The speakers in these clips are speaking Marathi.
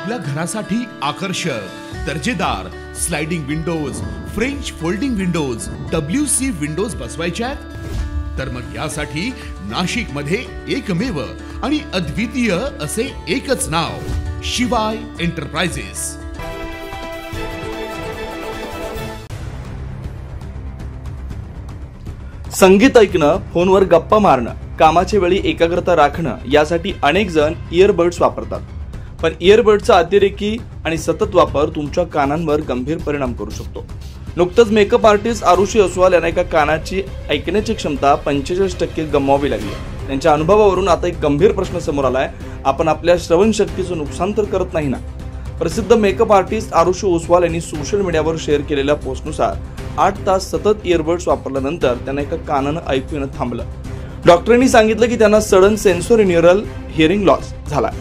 आपल्या घरासाठी आकर्षक दर्जेदार sliding windows, French folding windows, WC windows बसवायच्या तर मग यासाठी नाशिक मध्ये एकमेव आणि अद्वितीय असे एकच नाव, शिवाय एंटरप्राइजेस। संगीत ऐकणं, फोनवर गप्पा मारणं, कामाच्या वेळी एकाग्रता राखणं यासाठी अनेक जण इयरबड्स वापरतात। पण इयरबड्सचा अतिरेकी आणि सतत वापर तुमच्या कानांवर गंभीर परिणाम करू शकतो। नुकतंच मेकअप आर्टिस्ट आरुषी ओसवाल यांना एका कानाची ऐकण्याची क्षमता 45% गमवावी लागली। त्यांच्या अनुभवावरून आता एक गंभीर प्रश्न समोर आलाय, आपण आपल्या श्रवणशक्तीचं नुकसान तर करत नाही ना? प्रसिद्ध मेकअप आर्टिस्ट आरुषी ओसवाल यांनी सोशल मीडियावर शेअर केलेल्या पोस्टनुसार 8 तास सतत इयरबड्स वापरल्यानंतर त्यांना एका कानानं ऐकू येणं थांबलं। डॉक्टरांनी सांगितलं की त्यांना sudden sensory neural hearing loss झाला,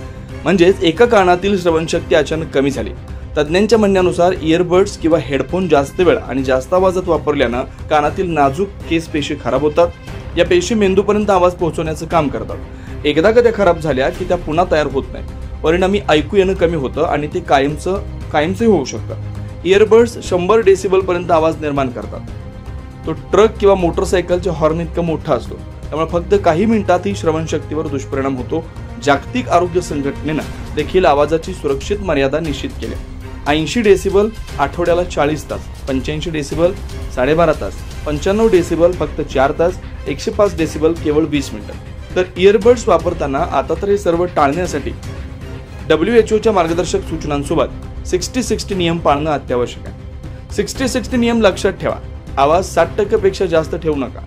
म्हणजेच एका कानातील श्रवणशक्ती अचानक कमी झाली। तज्ञांच्या म्हणण्यानुसार इयरबड्स किंवा हेडफोन जास्त वेळ आणि जास्त आवाजात वापरल्यानं कानातील नाजूक केस पेशी खराब होतात। या पेशी मेंदूपर्यंत आवाज पोहोचवण्याचं काम करतात। एकदा का त्या खराब झाल्या की त्या पुन्हा तयार होत नाही, परिणामी ऐकू येणं कमी होतं आणि ते कायमचे होऊ शकतं। इयरबड्स 100 डेसिबल पर्यंत आवाज निर्माण करतात। तो ट्रक किंवा मोटरसायकलच्या हॉर्न इतका मोठा असतो, त्यामुळे फक्त काही मिनिटात ही श्रवणशक्तीवर दुष्परिणाम होतो। जागतिक आरोग्य संघटनेनं देखील आवाजाची सुरक्षित मर्यादा निश्चित केली। 80 डेसिबल आठवड्याला 40 तास, 85 डेसिबल 12.5 तास, 95 डेसिबल फक्त 4 तास, 105 डेसिबल केवळ 20 मिनिटं। तर इयरबड्स वापरताना आता तर हे सर्व टाळण्यासाठी WHO मार्गदर्शक सूचनांसोबत 60-60 नियम पाळणं अत्यावश्यक आहे। 60-60 नियम लक्षात ठेवा। आवाज 60% पेक्षा जास्त ठेवू नका।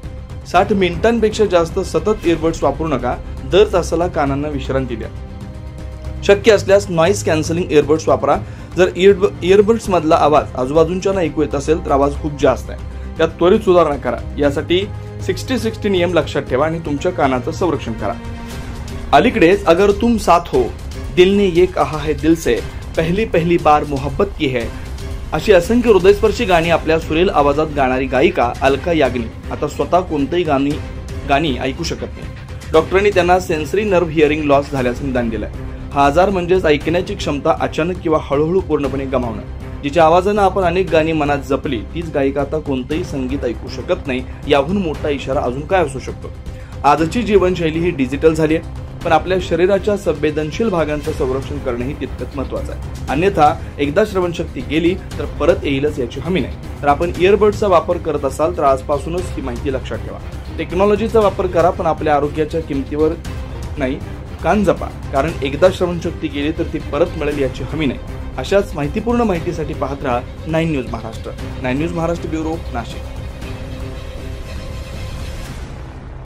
60 मिनिटांपेक्षा जास्त सतत इयरबड्स वापरू नका। दर तासाला कानांना विश्रांती द्या। शक्य असल्यास नॉइज कॅन्सलिंग इयरबड्स वापरा। जर इयरबड्स मधला आवाज आजूबाजूंच्या येत असेल तर आवाज खूप जास्त आहे, त्यात त्वरित सुधारणा करा। यासाठी 60-60 नियम लक्षात ठेवा आणि तुमच्या कानाचं संरक्षण करा। अलीकडेच अगर तुम साथ हो, दिल ने ये कहा है दिल से, पहली पहली बार मोहब्बत की है अशी असंख्य हृदयस्पर्शी गाणी आपल्या सुरेल आवाजात गाणारी गायिका अलका याग्निक आता स्वतः कोणतीही गाणी ऐकू शकत नाही। डॉक्टरांनी त्यांना सेन्सरी नर्व्ह हिअरिंग लॉस झाल्याचं निदान दिलंय। हा आजार म्हणजेच ऐकण्याची क्षमता अचानक किंवा हळूहळू पूर्णपणे गमावणं। जिच्या आवाजानं आपण अनेक गाणी मनात जपली, तीच गायिका आता कोणतंही संगीत ऐकू शकत नाही। याहून मोठा इशारा अजून काय असू शकतो? आजची जीवनशैली ही डिजिटल झाली आहे, पण आपल्या शरीराच्या संवेदनशील भागांचं संरक्षण करणंही तितकंच महत्त्वाचं आहे। अन्यथा एकदा श्रवणशक्ती गेली तर परत येईलच याची हमी नाही। तर आपण इयरबड्सचा वापर करत असाल तर आजपासूनच ही माहिती लक्षात ठेवा। टेक्नॉलॉजीचा वापर करा, पण आपल्या आरोग्याच्या किमतीवर नाही। कान जपा, कारण एकदा श्रवणशक्ती गेली तर ती परत मिळेल याची हमी नाही। अशाच माहितीपूर्ण माहितीसाठी पाहत राहा 9 news Maharashtra. 9 news Maharashtra bureau, Nashik.